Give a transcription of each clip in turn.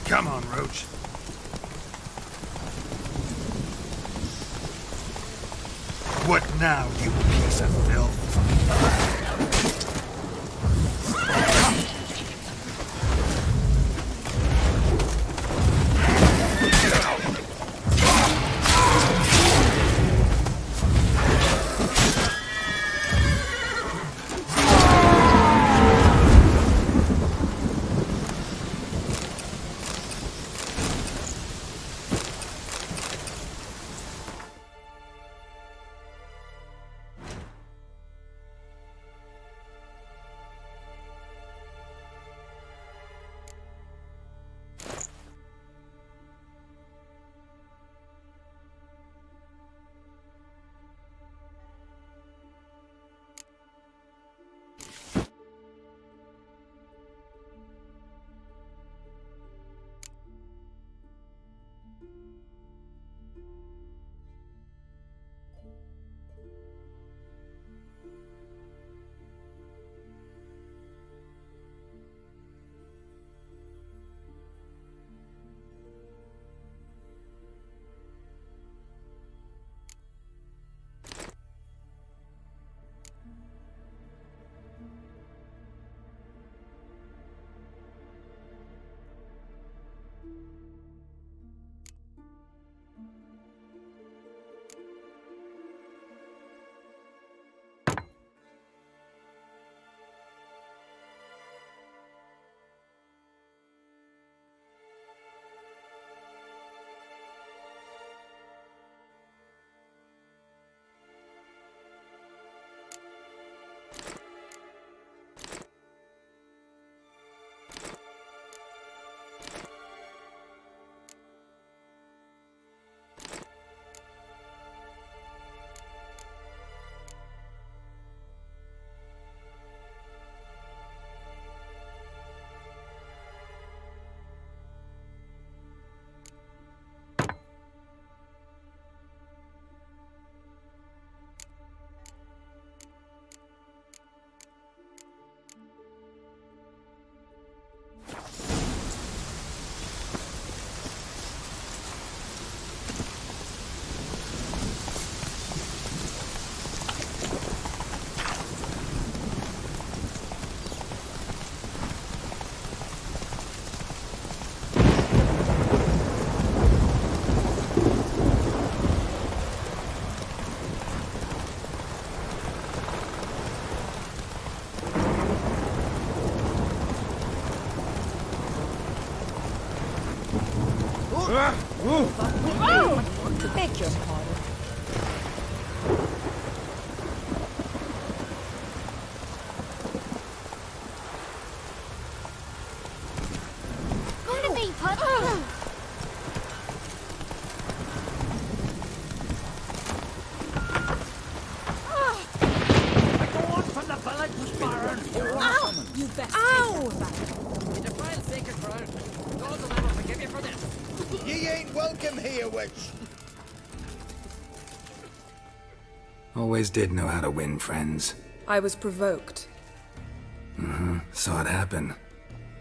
Come on, Roach. What now, you piece of filth? Beg your pardon. Go to me, Put. I go on from the village was barren. Ow! You best Ow! You defile sacred ground. God will never forgive you for this. Ye ain't welcome here, witch. Always did know how to win friends. I was provoked. Saw it happen.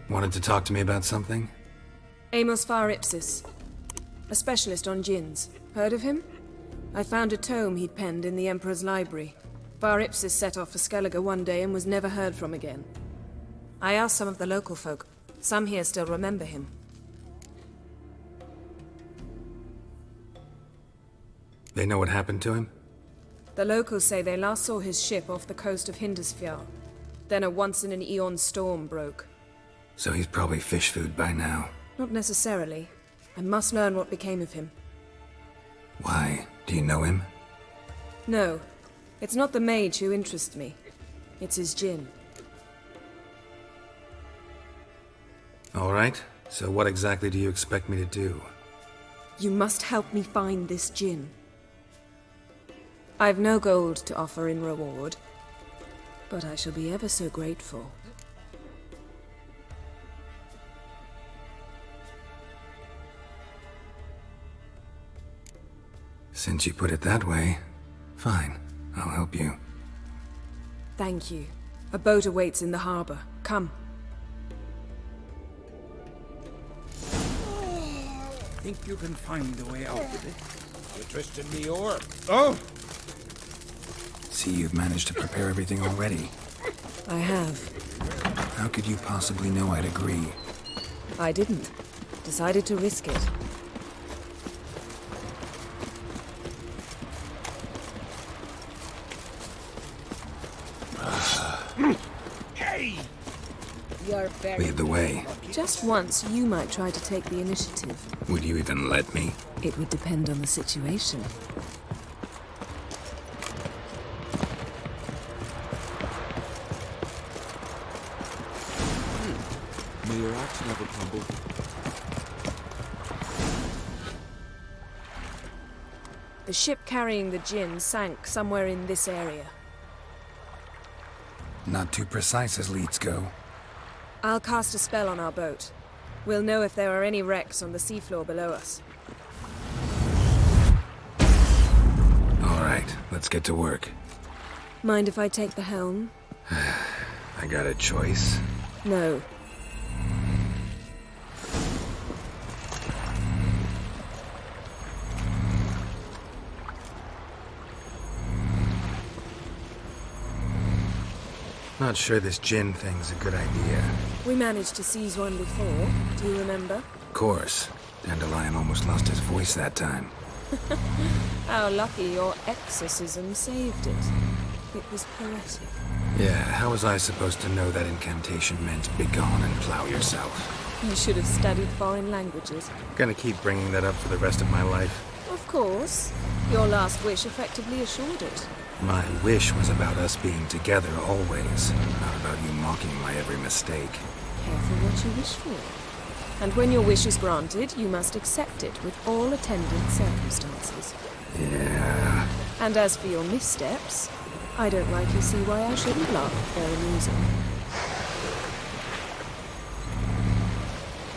Wanted to talk to me about something? Amos Far Ipsis. A specialist on djinns. Heard of him? I found a tome he'd penned in the Emperor's library. Far Ipsis set off for Skellige one day and was never heard from again. I asked some of the local folk. Some here still remember him. They know what happened to him? The locals say they last saw his ship off the coast of Hindisfjall. Then a once-in-an-eon storm broke. So he's probably fish food by now. Not necessarily. I must learn what became of him. Why? Do you know him? No. It's not the mage who interests me. It's his djinn. All right. So what exactly do you expect me to do? You must help me find this djinn. I've no gold to offer in reward, but I shall be ever so grateful. Since you put it that way, fine. I'll help you. Thank you. A boat awaits in the harbor. Come. think you can find a way out of it? I'll trust in the oar. Oh! See, you've managed to prepare everything already. I have. How could you possibly know I'd agree? I didn't. Decided to risk it. Hey! You're very... Lead the way. Just once, you might try to take the initiative. Would you even let me? It would depend on the situation. May your axe never crumble. The ship carrying the gin sank somewhere in this area. Not too precise as leads go. I'll cast a spell on our boat. We'll know if there are any wrecks on the seafloor below us. All right, let's get to work. Mind if I take the helm? I got a choice. No. Not sure this gin thing's a good idea. We managed to seize one before. Do you remember? Of course. Dandelion almost lost his voice that time. How lucky your exorcism saved it. It was poetic. Yeah, how was I supposed to know that incantation meant begone and plow yourself? You should have studied foreign languages. Gonna keep bringing that up for the rest of my life. Of course. Your last wish effectively assured it. My wish was about us being together always, not about you mocking my every mistake. Careful what you wish for. And when your wish is granted, you must accept it with all attendant circumstances. Yeah. And as for your missteps, I don't rightly see why I shouldn't laugh. They're amusing.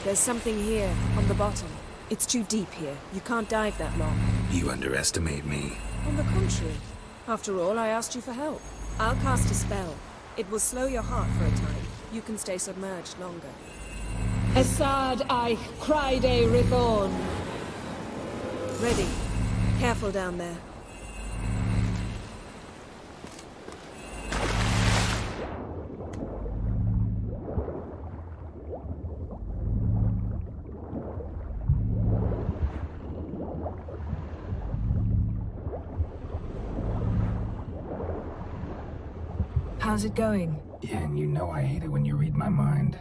There's something here, on the bottom. It's too deep here. You can't dive that long. You underestimate me. On the contrary. After all, I asked you for help. I'll cast a spell. It will slow your heart for a time. You can stay submerged longer. Assad I cried a Rithon. Ready. Careful down there. How's it going? Yeah, and you know I hate it when you read my mind.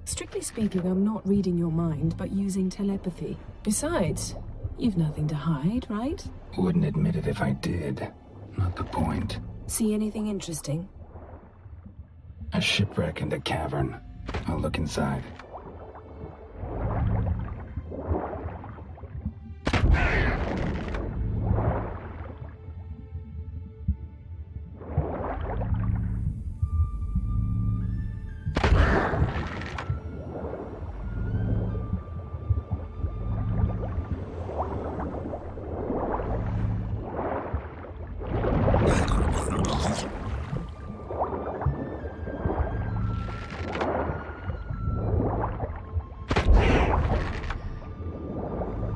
Strictly speaking, I'm not reading your mind, but using telepathy. Besides, you've nothing to hide, right? Wouldn't admit it if I did. Not the point. See anything interesting? A shipwreck and a cavern. I'll look inside.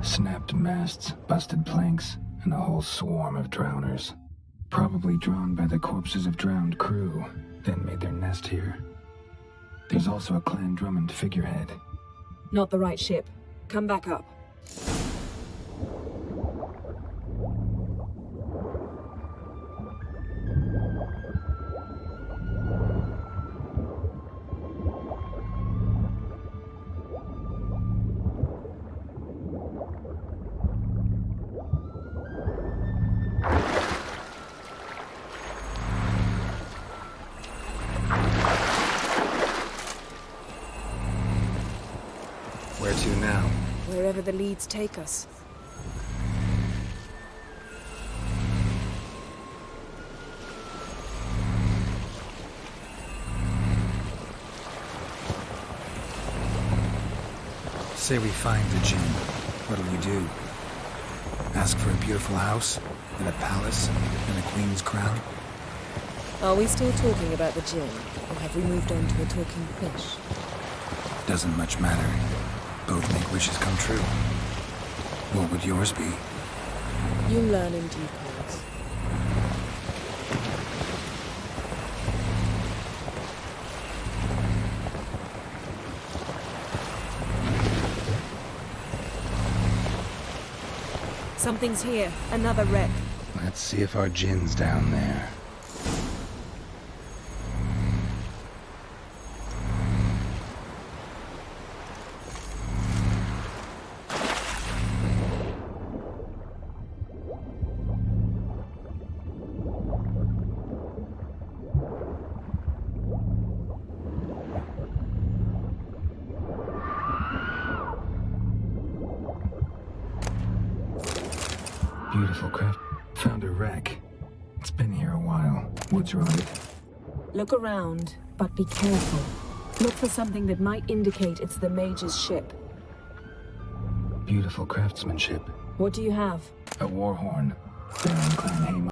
Snapped masts, busted planks, and a whole swarm of drowners. Probably drawn by the corpses of drowned crew, then made their nest here. There's also a Clan Drummond figurehead. Not the right ship. Come back up. Where to now? Wherever the leads take us. Say we find the gin. What'll you do? Ask for a beautiful house? And a palace? And a queen's crown? Are we still talking about the gin? Or have we moved on to a talking fish? Doesn't much matter. Both make wishes come true. What would yours be? You learn in due course. Something's here. Another wreck. Let's see if our Jin's down there. Beautiful craft. Found a wreck. It's been here a while. What's right? Look around, but be careful. Look for something that might indicate it's the mage's ship. Beautiful craftsmanship. What do you have? A war horn. Baron Clan Hamas.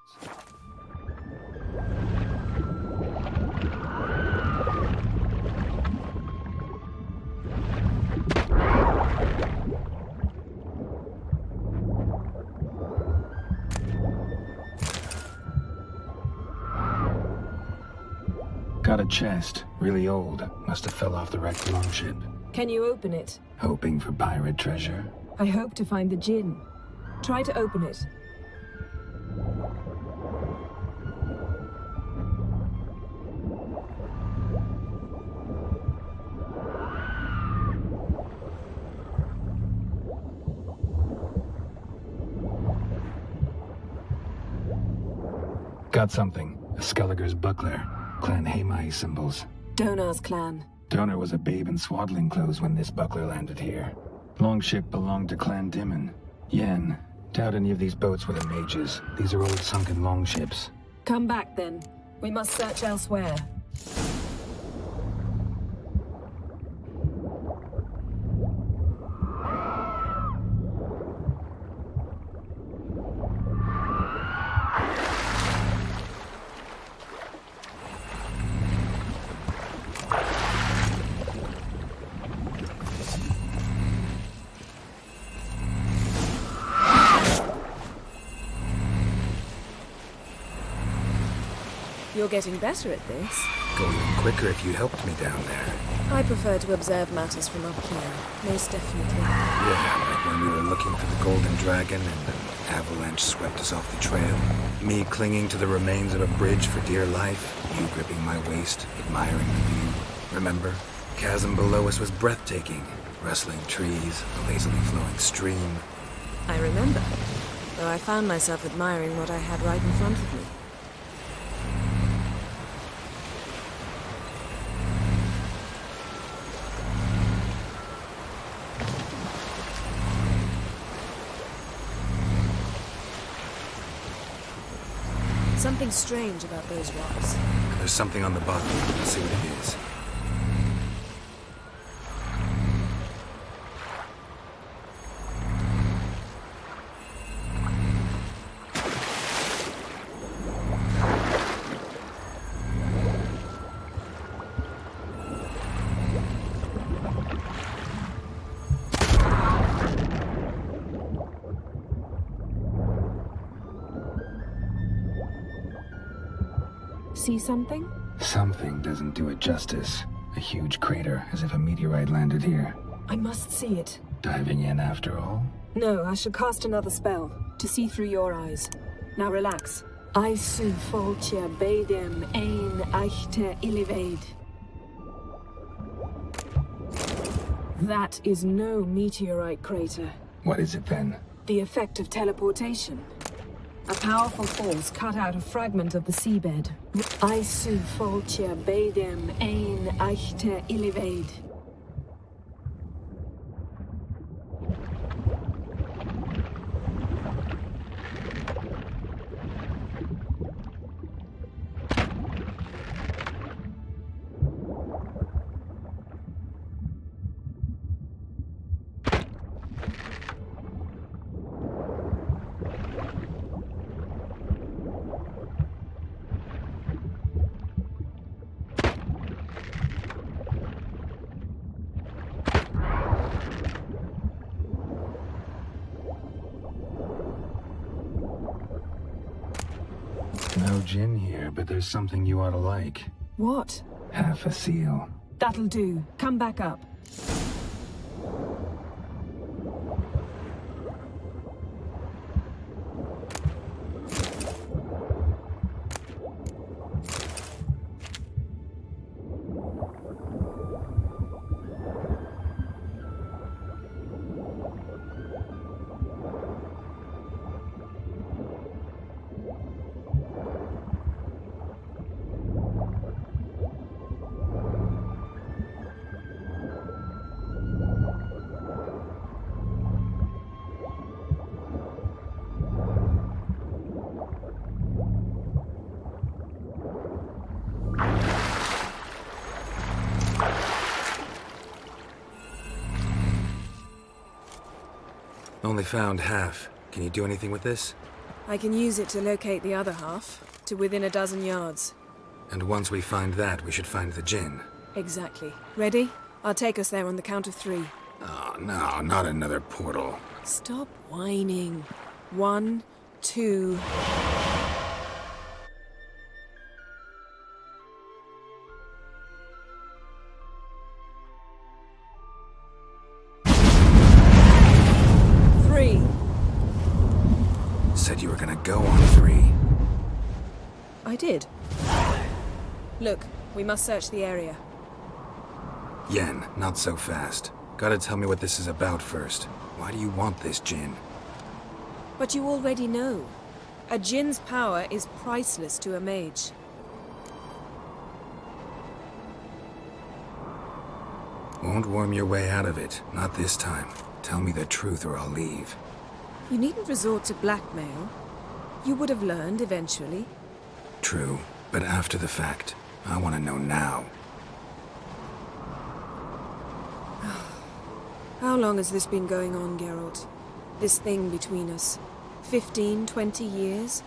Got a chest. Really old. Must have fell off the wrecked longship. Can you open it? Hoping for pirate treasure. I hope to find the Jinn. Try to open it. Got something. A Skelliger's buckler. Clan Hamai symbols. Donar's clan. Donar was a babe in swaddling clothes when this buckler landed here. Longship belonged to Clan Dimon. Yen. Doubt any of these boats were the mages. These are old sunken longships. Come back then. We must search elsewhere. You're getting better at this. Go even quicker if you helped me down there. I prefer to observe matters from up here, most definitely. Yeah, like when we were looking for the Golden Dragon and an avalanche swept us off the trail. Me clinging to the remains of a bridge for dear life. You gripping my waist, admiring the view. Remember? Chasm below us was breathtaking. Rustling trees, a lazily flowing stream. I remember, though I found myself admiring what I had right in front of me. Something strange about those rocks. There's something on the bottom. Let's see what it is. See something? Something doesn't do it justice. A huge crater, as if a meteorite landed here. I must see it. Diving in after all? No, I should cast another spell, to see through your eyes. Now relax. I su foltia bedem ein eichte illivaid. That is no meteorite crater. What is it then? The effect of teleportation. A powerful force cut out a fragment of the seabed. I su foltia bedem ein eichte illivaid. no gin here, but there's something you ought to like. What? Half a seal. That'll do. Come back up. Only found half. Can you do anything with this? I can use it to locate the other half, to within a dozen yards. And once we find that, we should find the gin. Exactly. Ready? I'll take us there on the count of 3. Oh, no, not another portal. Stop whining. 1, 2... Said you were gonna go on 3. I did. Look, we must search the area. Yen, not so fast. Gotta tell me what this is about first. Why do you want this gin? But you already know. A djinn's power is priceless to a mage. Won't worm your way out of it. Not this time. Tell me the truth or I'll leave. You needn't resort to blackmail. You would have learned eventually. True, but after the fact. I want to know now. How long has this been going on, Geralt? This thing between us? 15, 20 years?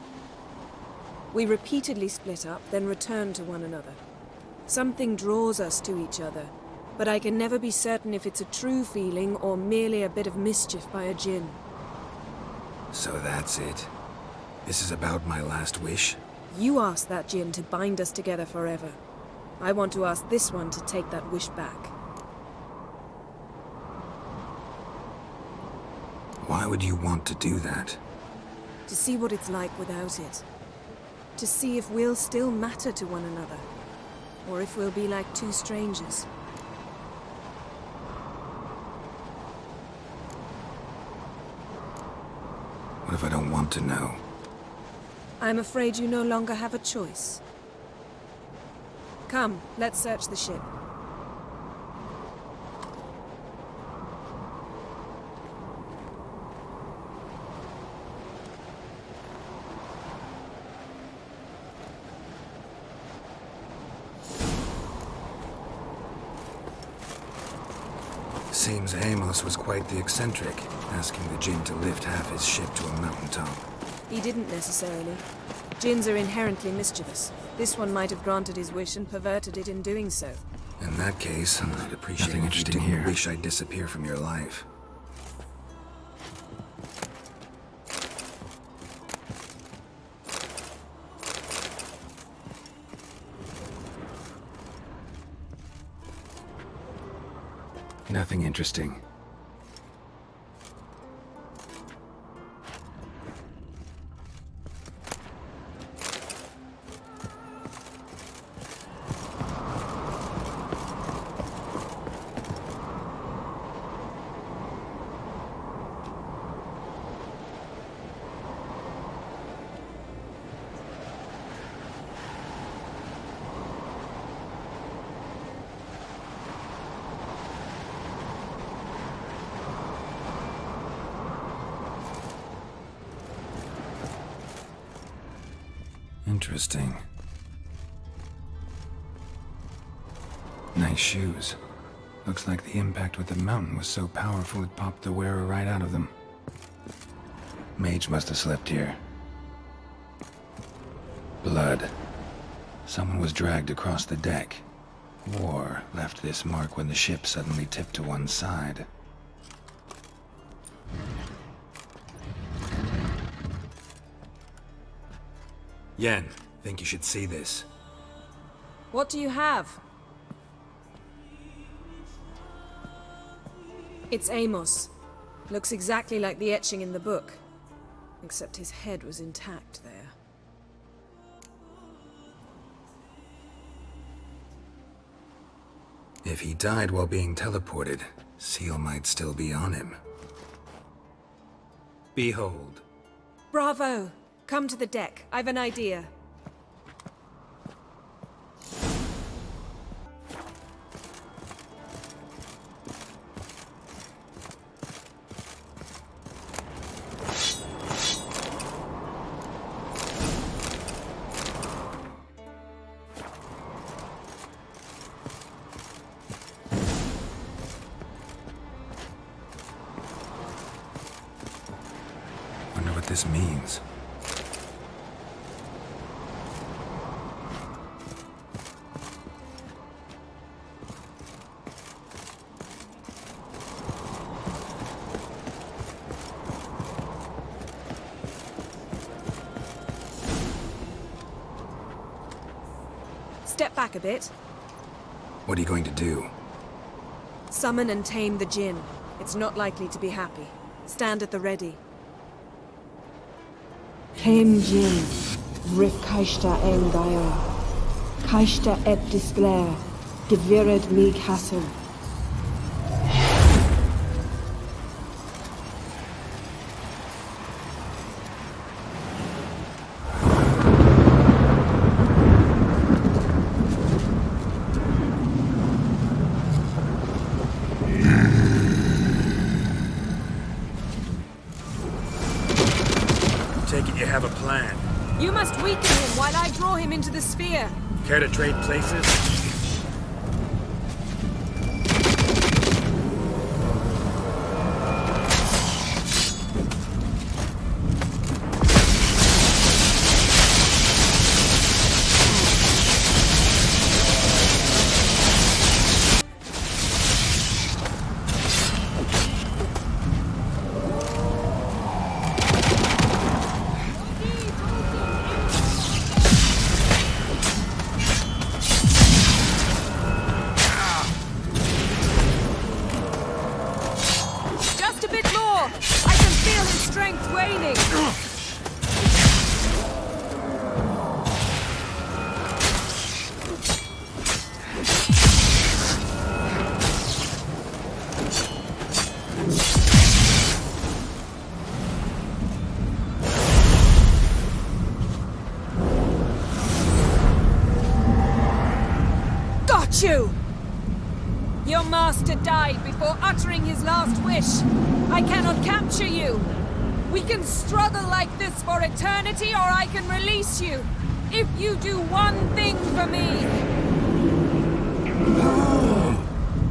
We repeatedly split up, then returned to one another. Something draws us to each other, but I can never be certain if it's a true feeling or merely a bit of mischief by a djinn. So that's it. This is about my last wish? You asked that djinn to bind us together forever. I want to ask this one to take that wish back. Why would you want to do that? To see what it's like without it. To see if we'll still matter to one another. Or if we'll be like two strangers. What if I don't want to know? I'm afraid you no longer have a choice. Come, let's search the ship. Seems Amos was quite the eccentric, asking the djinn to lift half his ship to a mountaintop. He didn't necessarily. Djinns are inherently mischievous. This one might have granted his wish and perverted it in doing so. In that case, I'd appreciate Nothing if you interesting didn't here. wish I'd disappear from your life. Nothing interesting. Interesting. Nice shoes. Looks like the impact with the mountain was so powerful it popped the wearer right out of them. Mage must have slept here. Blood. Someone was dragged across the deck. War left this mark when the ship suddenly tipped to one side. Yen, Think you should see this. What do you have? It's Amos. Looks exactly like the etching in the book. Except his head was intact there. If he died while being teleported, Seal might still be on him. Behold. Bravo! Come to the deck. I've an idea. Wonder what this means. Step back a bit. What are you going to do? Summon and tame the Jinn. It's not likely to be happy. Stand at the ready. Came Jin, Rif Kaishta Engaya, Kaishta et Disglair, Gevired me Castle. Take it you have a plan. You must weaken him while I draw him into the sphere. Care to trade places? Just a bit more! I can feel his strength waning! Got you! Your master died before uttering his last wish. I cannot capture you. We can struggle like this for eternity, or I can release you. If you do one thing for me.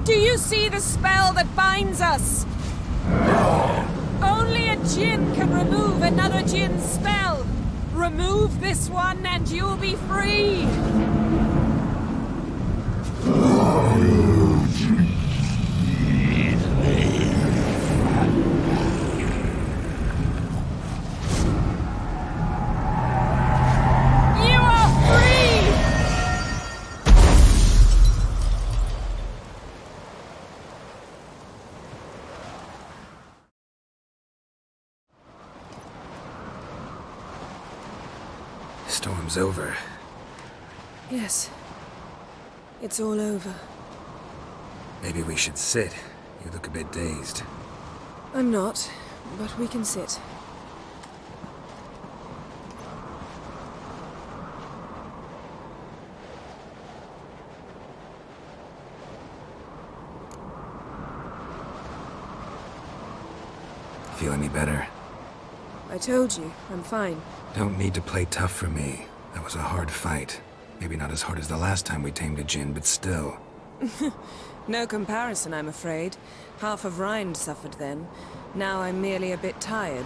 Do you see the spell that binds us? Only a Jinn can remove another Jinn's spell. Remove this one and you'll be free. You are free! Storm's over. Yes. It's all over. Maybe we should sit. You look a bit dazed. I'm not, but we can sit. Feel any better? I told you, I'm fine. Don't need to play tough for me. That was a hard fight. Maybe not as hard as the last time we tamed a Jinn, but still. No comparison, I'm afraid. Half of Rind suffered then. Now I'm merely a bit tired.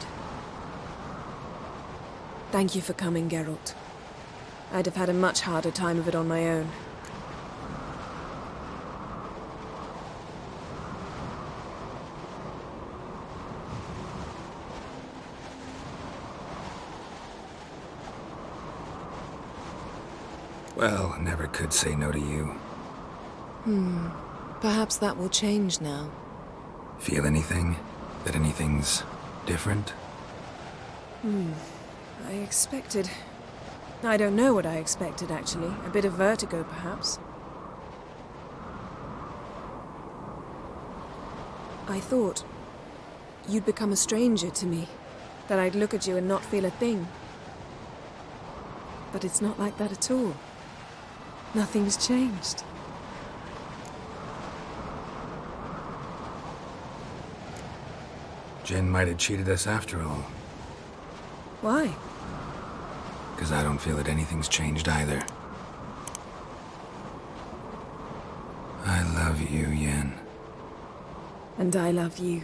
Thank you for coming, Geralt. I'd have had a much harder time of it on my own. Well, never could say no to you. Perhaps that will change now. Feel anything? That anything's different? I expected... I don't know what I expected, actually. A bit of vertigo, perhaps. I thought you'd become a stranger to me. That I'd look at you and not feel a thing. But it's not like that at all. Nothing's changed. Jin might have cheated us after all. Why? Because I don't feel that anything's changed either. I love you, Yen. And I love you.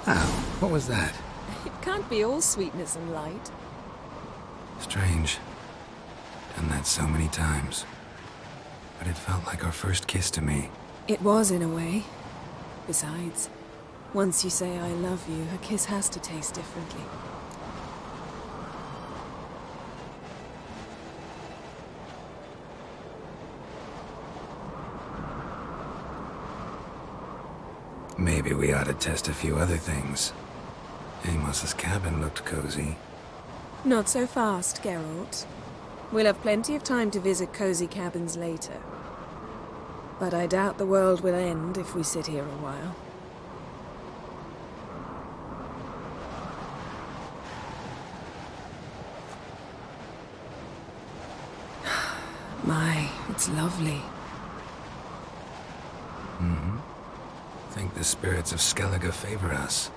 Ow, what was that? It can't be all sweetness and light. Strange. Done that so many times. But it felt like our first kiss to me. It was, in a way. Besides, once you say I love you, a kiss has to taste differently. Maybe we ought to test a few other things. Amos's cabin looked cozy. Not so fast, Geralt. We'll have plenty of time to visit cozy cabins later. But I doubt the world will end if we sit here a while. My, it's lovely. Think the spirits of Skellige favor us.